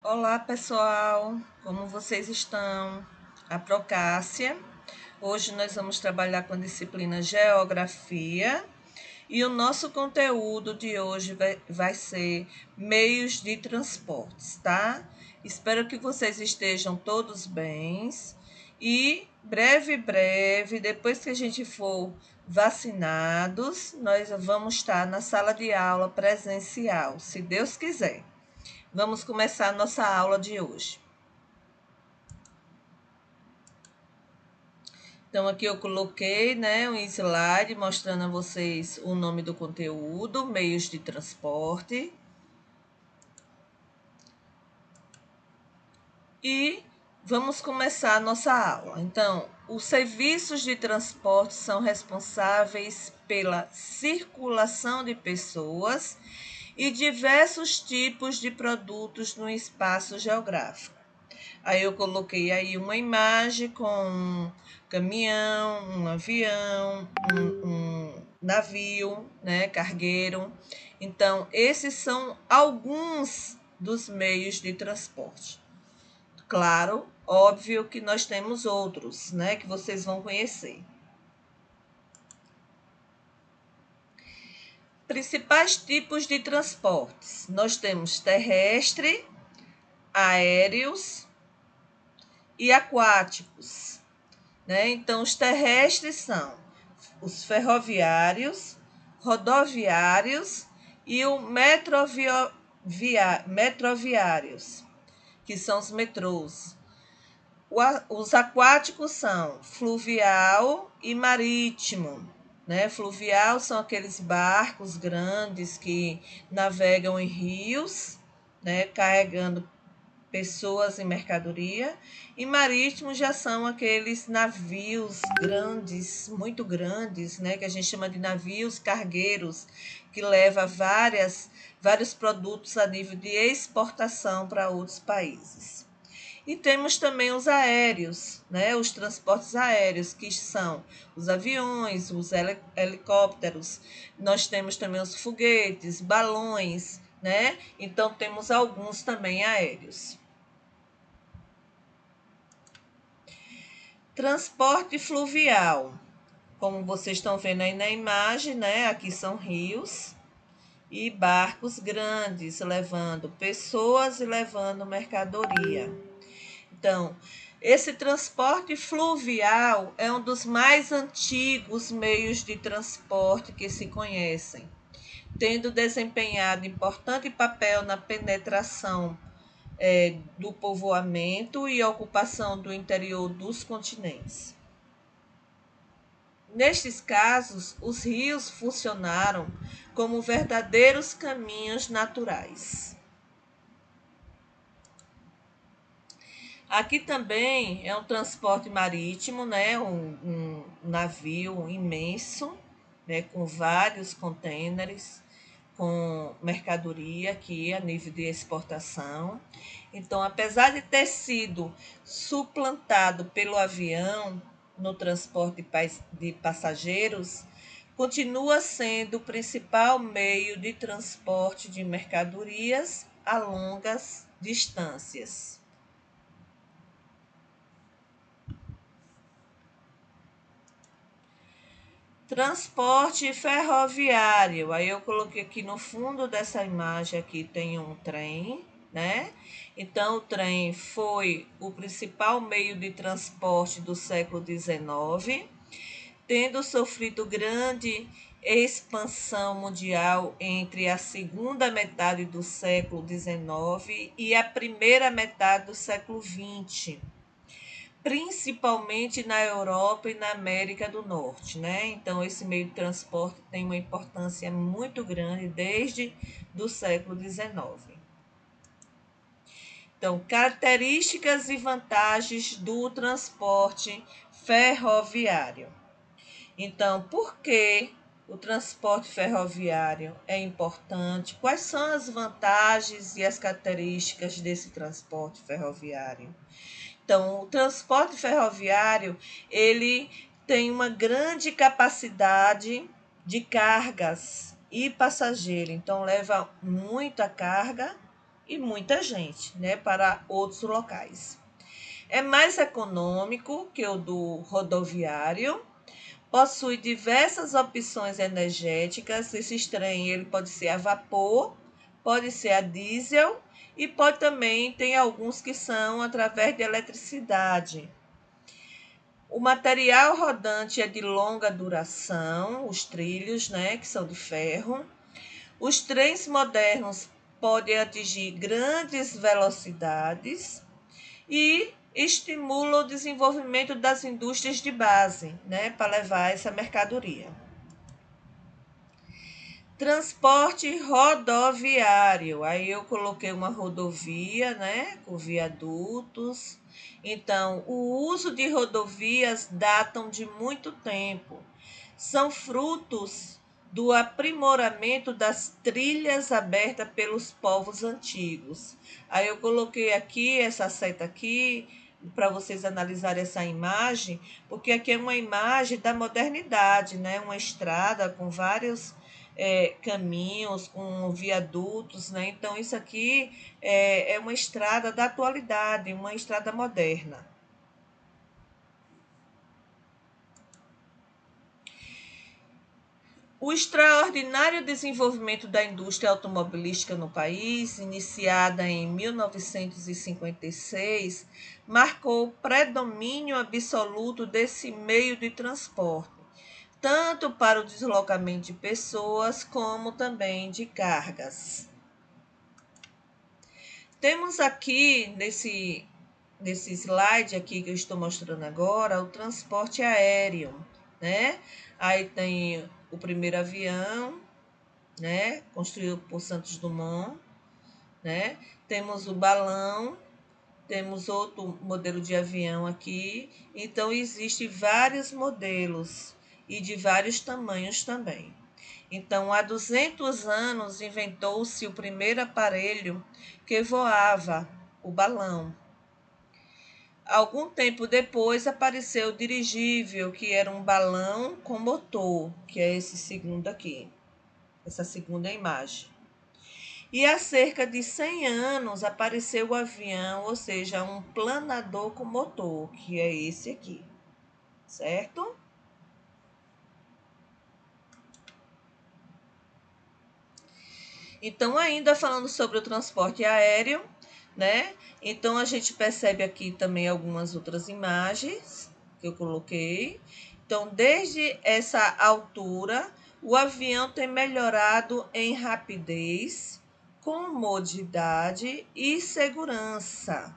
Olá, pessoal, como vocês estão? A Procássia. Hoje nós vamos trabalhar com a disciplina Geografia e o nosso conteúdo de hoje vai ser meios de transportes, tá? Espero que vocês estejam todos bens e breve, depois que a gente for vacinados, nós vamos estar na sala de aula presencial, se Deus quiser. Vamos começar a nossa aula de hoje. Então, aqui eu coloquei, um slide mostrando a vocês o nome do conteúdo, meios de transporte. E vamos começar a nossa aula. Então, os serviços de transporte são responsáveis pela circulação de pessoas e diversos tipos de produtos no espaço geográfico. Aí eu coloquei aí uma imagem com um caminhão, um avião, um navio, cargueiro. Então, esses são alguns dos meios de transporte. Claro, óbvio que nós temos outros, que vocês vão conhecer. Principais tipos de transportes. Nós temos terrestre, aéreos e aquáticos. Então, os terrestres são os ferroviários, rodoviários e os metroviários, que são os metrôs. Os aquáticos são fluvial e marítimo. Fluvial são aqueles barcos grandes que navegam em rios, carregando pessoas e mercadoria, e marítimo já são aqueles navios grandes, muito grandes, que a gente chama de navios cargueiros, que leva vários produtos a nível de exportação para outros países. E temos também os aéreos, os transportes aéreos, que são os aviões, os helicópteros. Nós temos também os foguetes, balões, Então temos alguns também aéreos. Transporte fluvial. Como vocês estão vendo aí na imagem, Aqui são rios e barcos grandes levando pessoas e levando mercadoria. Então, esse transporte fluvial é um dos mais antigos meios de transporte que se conhecem, tendo desempenhado importante papel na penetração do povoamento e ocupação do interior dos continentes. Nestes casos, os rios funcionaram como verdadeiros caminhos naturais. Aqui também é um transporte marítimo, um navio imenso, com vários contêineres, com mercadoria aqui a nível de exportação. Então, apesar de ter sido suplantado pelo avião no transporte de passageiros, continua sendo o principal meio de transporte de mercadorias a longas distâncias. Transporte ferroviário. Aí eu coloquei aqui no fundo dessa imagem aqui tem um trem, Então o trem foi o principal meio de transporte do século XIX, tendo sofrido grande expansão mundial entre a segunda metade do século XIX e a primeira metade do século XX, principalmente na Europa e na América do Norte, Então, esse meio de transporte tem uma importância muito grande desde do século XIX. Então, características e vantagens do transporte ferroviário. Então, por que o transporte ferroviário é importante? Quais são as vantagens e as características desse transporte ferroviário? Então, o transporte ferroviário, ele tem uma grande capacidade de cargas e passageiro. Então, leva muita carga e muita gente, né, para outros locais. É mais econômico que o do rodoviário, possui diversas opções energéticas. Esse trem ele pode ser a vapor, pode ser a diesel e pode também tem alguns que são através de eletricidade. O material rodante é de longa duração, os trilhos, né, que são de ferro. Os trens modernos podem atingir grandes velocidades e estimulam o desenvolvimento das indústrias de base, né, para levar essa mercadoria. Transporte rodoviário. Aí eu coloquei uma rodovia, né, com viadutos. Então, o uso de rodovias datam de muito tempo. São frutos do aprimoramento das trilhas abertas pelos povos antigos. Aí eu coloquei aqui essa seta aqui para vocês analisarem essa imagem, porque aqui é uma imagem da modernidade, né? Uma estrada com vários caminhos, com viadutos, né? Então, isso aqui é uma estrada da atualidade, uma estrada moderna. O extraordinário desenvolvimento da indústria automobilística no país, iniciada em 1956, marcou o predomínio absoluto desse meio de transporte, tanto para o deslocamento de pessoas como também de cargas. Temos aqui nesse slide aqui que eu estou mostrando agora, o transporte aéreo, né? Aí tem o primeiro avião, né? Construído por Santos Dumont, né? Temos o balão, temos outro modelo de avião aqui. Então, existem vários modelos e de vários tamanhos também. Então, há 200 anos, inventou-se o primeiro aparelho que voava, o balão. Algum tempo depois, apareceu o dirigível, que era um balão com motor, que é esse segundo aqui, essa segunda imagem. E há cerca de 100 anos apareceu o avião, ou seja, um planador com motor, que é esse aqui, certo? Então, ainda falando sobre o transporte aéreo, né? Então, a gente percebe aqui também algumas outras imagens que eu coloquei. Então, desde essa altura, o avião tem melhorado em rapidez, comodidade e segurança.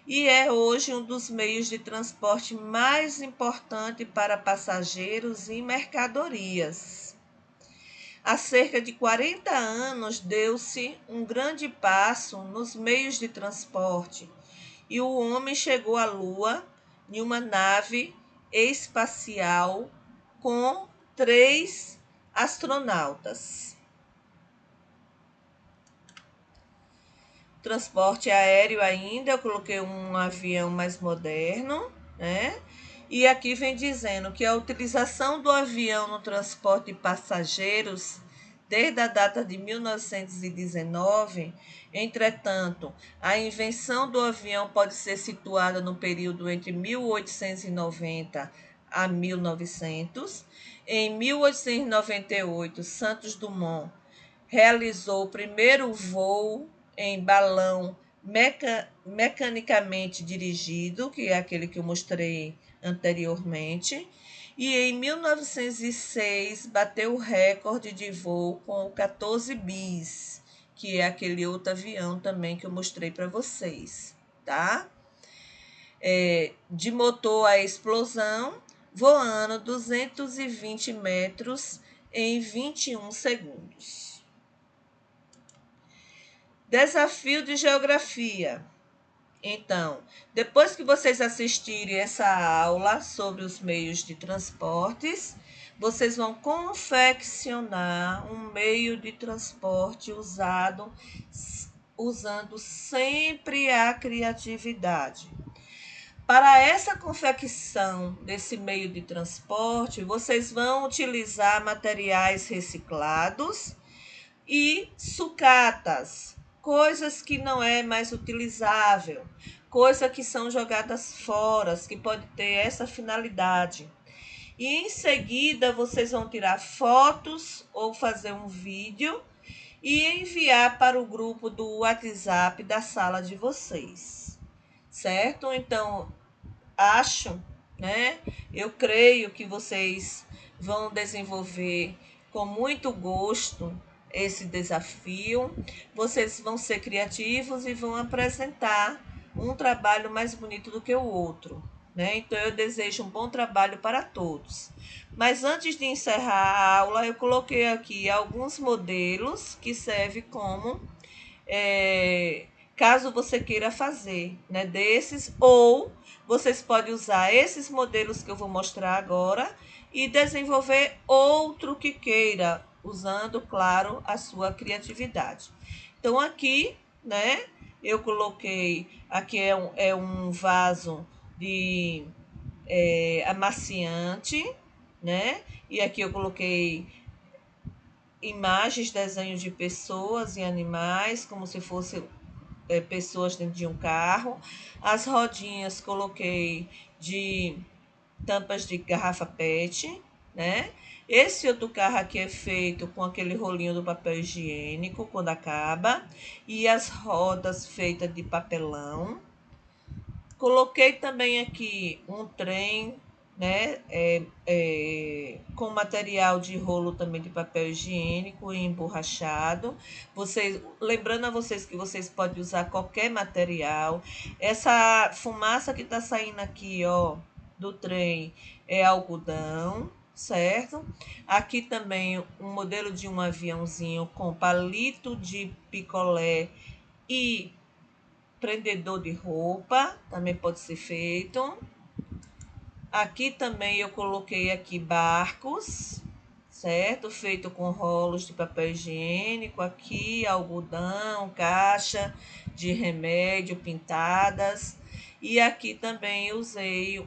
E é hoje um dos meios de transporte mais importante para passageiros e mercadorias. Há cerca de 40 anos deu-se um grande passo nos meios de transporte e o homem chegou à Lua em uma nave espacial com 3 astronautas. Transporte aéreo ainda, eu coloquei um avião mais moderno, né? E aqui vem dizendo que a utilização do avião no transporte de passageiros desde a data de 1919, entretanto, a invenção do avião pode ser situada no período entre 1890 a 1900. Em 1898, Santos Dumont realizou o primeiro voo em balão mecanicamente dirigido, que é aquele que eu mostrei anteriormente, e em 1906 bateu o recorde de voo com o 14 bis, que é aquele outro avião também que eu mostrei para vocês, tá? De motor a explosão, voando 220 metros em 21 segundos. Desafio de geografia. Então, depois que vocês assistirem essa aula sobre os meios de transportes, vocês vão confeccionar um meio de transporte usando sempre a criatividade. Para essa confecção desse meio de transporte, vocês vão utilizar materiais reciclados e sucatas, coisas que não é mais utilizável, coisas que são jogadas fora, que pode ter essa finalidade. E em seguida vocês vão tirar fotos ou fazer um vídeo e enviar para o grupo do WhatsApp da sala de vocês, certo? Então, acho, né? Eu creio que vocês vão desenvolver com muito gosto esse desafio. Vocês vão ser criativos e vão apresentar um trabalho mais bonito do que o outro, né? Então eu desejo um bom trabalho para todos. Mas antes de encerrar a aula, eu coloquei aqui alguns modelos que servem como caso você queira fazer, né, desses, ou vocês podem usar esses modelos que eu vou mostrar agora e desenvolver outro que queira, usando, claro, a sua criatividade. Então, aqui, né, eu coloquei, aqui é um vaso de amaciante, né, e aqui eu coloquei imagens, desenhos de pessoas e animais, como se fosse pessoas dentro de um carro. As rodinhas coloquei de tampas de garrafa PET, né? Esse outro carro aqui é feito com aquele rolinho do papel higiênico quando acaba. E as rodas feitas de papelão. Coloquei também aqui um trem, né, com material de rolo também de papel higiênico e emborrachado. Vocês, lembrando a vocês que vocês podem usar qualquer material. Essa fumaça que está saindo aqui, ó, do trem é algodão, certo? Aqui também um modelo de um aviãozinho com palito de picolé e prendedor de roupa, também pode ser feito. Aqui também eu coloquei aqui barcos, certo? Feito com rolos de papel higiênico, aqui algodão, caixa de remédio pintadas. E aqui também usei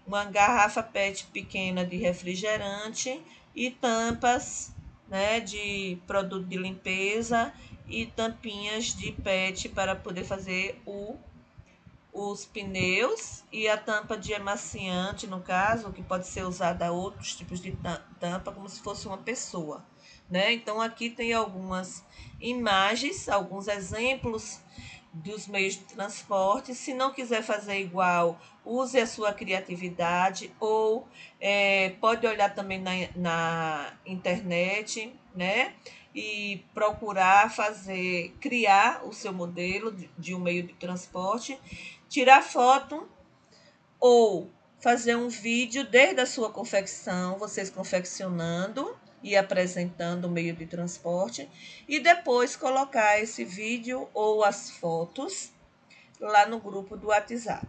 uma garrafa PET pequena de refrigerante e tampas, né, de produto de limpeza e tampinhas de PET para poder fazer os pneus e a tampa de amaciante, no caso, que pode ser usada a outros tipos de tampa, como se fosse uma pessoa, né? Então, aqui tem algumas imagens, alguns exemplos dos meios de transporte. Se não quiser fazer igual, use a sua criatividade ou pode olhar também na internet, né? E procurar fazer, criar o seu modelo de um meio de transporte, tirar foto ou fazer um vídeo desde a sua confecção, vocês confeccionando e apresentando o meio de transporte, e depois colocar esse vídeo ou as fotos lá no grupo do WhatsApp.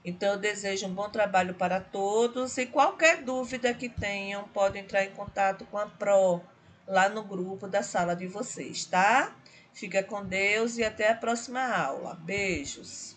Então, eu desejo um bom trabalho para todos e qualquer dúvida que tenham, podem entrar em contato com a Pro lá no grupo da sala de vocês, tá? Fica com Deus e até a próxima aula. Beijos!